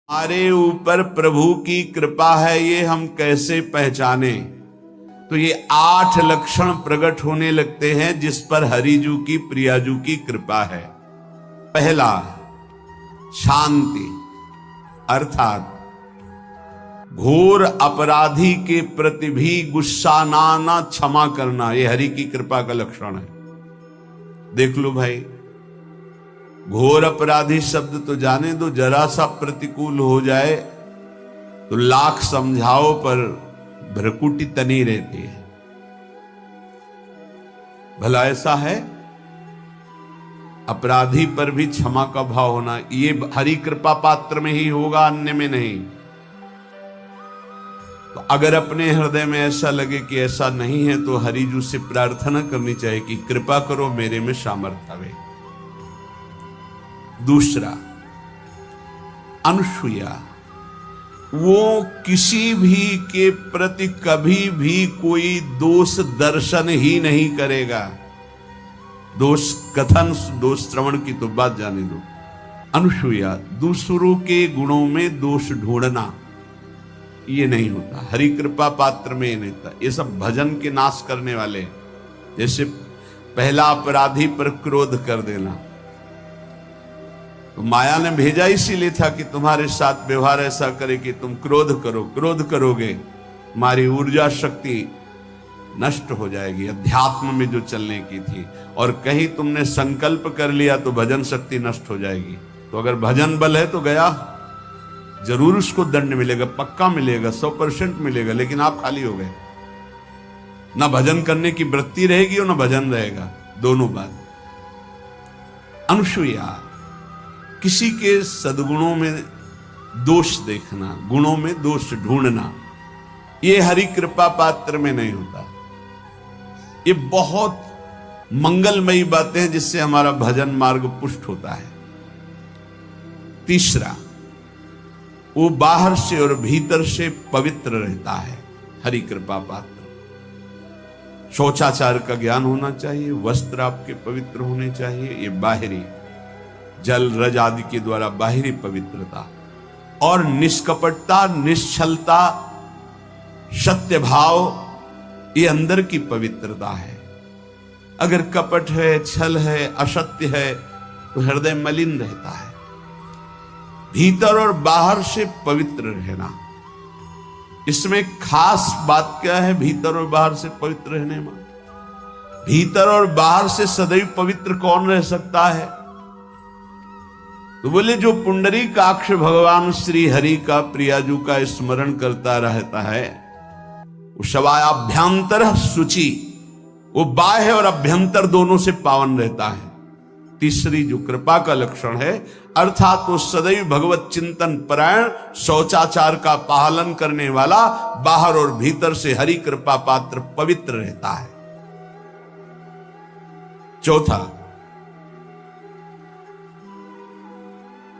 हमारे ऊपर प्रभु की कृपा है ये हम कैसे पहचाने? तो ये 8 लक्षण प्रकट होने लगते हैं जिस पर हरिजू की प्रियाजू की कृपा है। पहला, शांति, अर्थात घोर अपराधी के प्रति भी गुस्सा ना आना, क्षमा करना, ये हरि की कृपा का लक्षण है। देख लो भाई, घोर अपराधी शब्द तो जाने दो, जरा सा प्रतिकूल हो जाए तो लाख समझाओ पर भ्रकुटी तनी रहती है। भला ऐसा है? अपराधी पर भी क्षमा का भाव होना, ये हरि कृपा पात्र में ही होगा, अन्य में नहीं। तो अगर अपने हृदय में ऐसा लगे कि ऐसा नहीं है तो हरिजू से प्रार्थना करनी चाहिए कि कृपा करो मेरे में सामर्थ्य आवे। दूसरा, अनुसूया, वो किसी भी के प्रति कभी भी कोई दोष दर्शन ही नहीं करेगा। दोष कथन, दोष श्रवण की तो बात जाने दो। अनुसूया, दूसरों के गुणों में दोष ढूंढना ये नहीं होता, हरि कृपा पात्र में ये नहीं होता। ये सब भजन के नाश करने वाले, जैसे पहला अपराधी पर क्रोध कर देना, तो माया ने भेजा इसीलिए था कि तुम्हारे साथ व्यवहार ऐसा करे कि तुम क्रोध करो, क्रोध करोगे तुम्हारी ऊर्जा शक्ति नष्ट हो जाएगी, अध्यात्म में जो चलने की थी। और कहीं तुमने संकल्प कर लिया तो भजन शक्ति नष्ट हो जाएगी। तो अगर भजन बल है तो गया, जरूर उसको दंड मिलेगा, पक्का मिलेगा, 100% मिलेगा, लेकिन आप खाली हो गए। ना भजन करने की वृत्ति रहेगी और ना भजन रहेगा, दोनों बात। अनुसूया, किसी के सद्गुणों में दोष देखना, गुणों में दोष ढूंढना, ये हरि कृपा पात्र में नहीं होता। ये बहुत मंगलमयी बातें हैं जिससे हमारा भजन मार्ग पुष्ट होता है। तीसरा, वो बाहर से और भीतर से पवित्र रहता है, हरि कृपा पात्र। शौचाचार का ज्ञान होना चाहिए, वस्त्र आपके पवित्र होने चाहिए, ये बाहरी, जल रज आदि के द्वारा बाहरी पवित्रता। और निष्कपटता, निश्चलता, सत्य भाव, ये अंदर की पवित्रता है। अगर कपट है, छल है, असत्य है तो हृदय मलिन रहता है। भीतर और बाहर से पवित्र रहना, इसमें खास बात क्या है? भीतर और बाहर से पवित्र रहने में, भीतर और बाहर से सदैव पवित्र कौन रह सकता है? तो बोले जो पुंडरीकाक्ष भगवान श्री हरि का, प्रियाजू का स्मरण करता रहता है, वो शवायाभ्यंतर शुचि, वो बाह्य और अभ्यंतर दोनों से पावन रहता है। तीसरी जो कृपा का लक्षण है, अर्थात वो सदैव भगवत चिंतन परायण, शौचाचार का पालन करने वाला, बाहर और भीतर से हरि कृपा पात्र पवित्र रहता है। चौथा,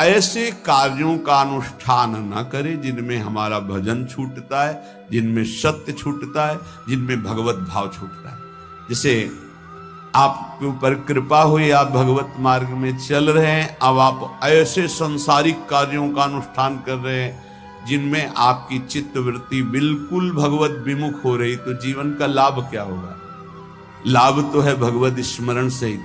ऐसे कार्यों का अनुष्ठान न करे जिनमें हमारा भजन छूटता है, जिनमें सत्य छूटता है, जिनमें भगवत भाव छूटता है। जैसे आपके ऊपर कृपा हुई, आप भगवत मार्ग में चल रहे हैं, अब आप ऐसे संसारिक कार्यों का अनुष्ठान कर रहे हैं जिनमें आपकी चित्तवृत्ति बिल्कुल भगवत विमुख हो रही, तो जीवन का लाभ क्या होगा? लाभ तो है भगवत स्मरण से।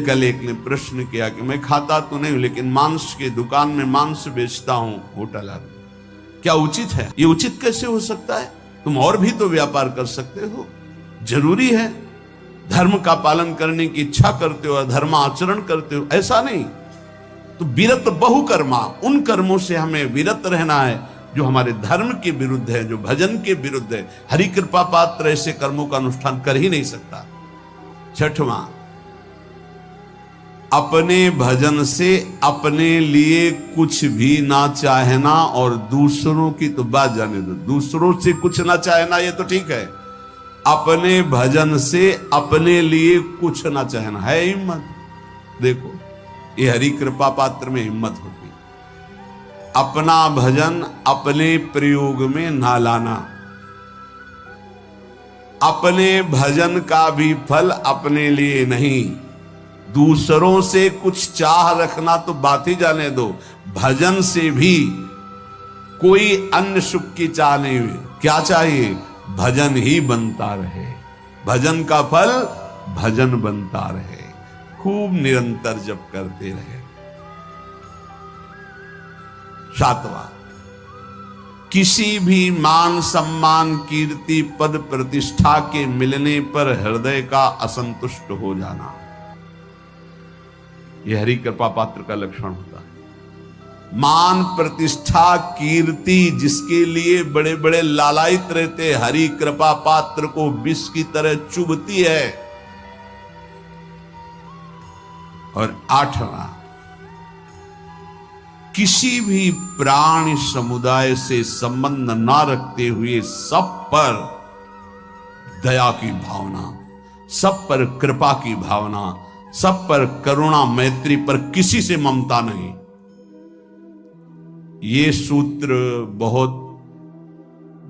कल एक ने प्रश्न किया कि मैं खाता तो नहीं हूं लेकिन मांस के दुकान में मांस बेचता हूं, होटल आदि, क्या उचित है? ये उचित कैसे हो सकता है? तुम और भी तो व्यापार कर सकते हो। जरूरी है धर्म का पालन करने की इच्छा करते हो, धर्म आचरण करते हो, ऐसा नहीं। तो विरत बहुकर्मा, उन कर्मों से हमें विरत रहना है जो हमारे धर्म के विरुद्ध है, जो भजन के विरुद्ध है। हरि कृपा पात्र ऐसे कर्मों का अनुष्ठान कर ही नहीं सकता। छठवां, अपने भजन से अपने लिए कुछ भी ना चाहना, और दूसरों की तो बात जाने दो, दूसरों से कुछ ना चाहना ये तो ठीक है, अपने भजन से अपने लिए कुछ ना चाहना है हिम्मत। देखो, ये हरि कृपा पात्र में हिम्मत होती है। अपना भजन अपने प्रयोग में ना लाना, अपने भजन का भी फल अपने लिए नहीं, दूसरों से कुछ चाह रखना तो बात ही जाने दो, भजन से भी कोई अन्य सुख की चाह नहीं हुई। क्या चाहिए? भजन ही बनता रहे, भजन का फल भजन बनता रहे, खूब निरंतर जप करते रहे। 7वां, किसी भी मान सम्मान कीर्ति पद प्रतिष्ठा के मिलने पर हृदय का असंतुष्ट हो जाना, यह हरि कृपा पात्र का लक्षण होता है। मान प्रतिष्ठा कीर्ति जिसके लिए बड़े बड़े लालायित रहते, हरि कृपा पात्र को विष की तरह चुभती है। और 8वां, किसी भी प्राणी समुदाय से संबंध ना रखते हुए सब पर दया की भावना, सब पर कृपा की भावना, सब पर करुणा मैत्री, पर किसी से ममता नहीं। ये सूत्र बहुत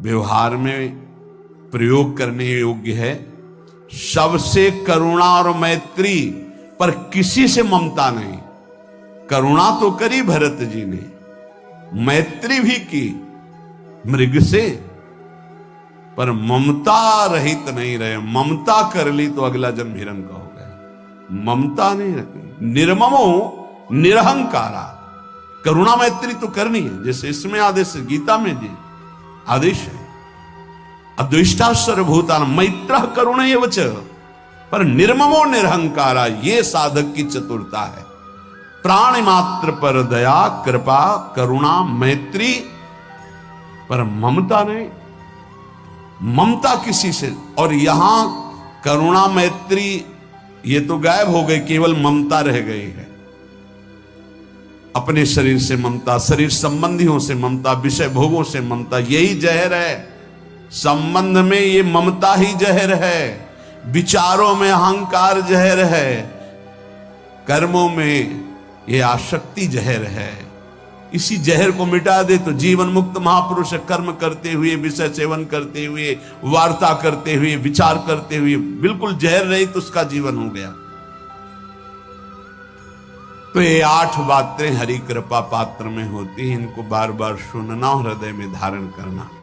व्यवहार में प्रयोग करने योग्य है। सबसे करुणा और मैत्री, पर किसी से ममता नहीं। करुणा तो करी भरत जी ने, मैत्री भी की मृग से, पर ममता रहित नहीं रहे। ममता कर ली तो अगला जन्म हिरण का हो गया। ममता नहीं रखी। निर्ममो निरहंकारा, करुणा मैत्री तो करनी है, जैसे इसमें आदेश गीता में जी आदेश है, अद्वेष्टा सर्वभूतान मैत्रः करुणैव च, पर निर्ममो निरहंकारा, ये साधक की चतुरता है। प्राणी मात्र पर दया कृपा करुणा मैत्री, पर ममता नहीं। ममता किसी से, और यहां करुणा मैत्री ये तो गायब हो गई, केवल ममता रह गई है। अपने शरीर से ममता, शरीर संबंधियों से ममता, विषय भोगों से ममता, यही जहर है। संबंध में ये ममता ही जहर है, विचारों में अहंकार जहर है, कर्मों में ये आसक्ति जहर है। इसी जहर को मिटा दे तो जीवन मुक्त महापुरुष कर्म करते हुए, विषय सेवन करते हुए, वार्ता करते हुए, विचार करते हुए, बिल्कुल जहर रहित उसका जीवन हो गया। तो ये 8 बातें हरि कृपा पात्र में होती हैं, इनको बार बार सुनना, हृदय में धारण करना।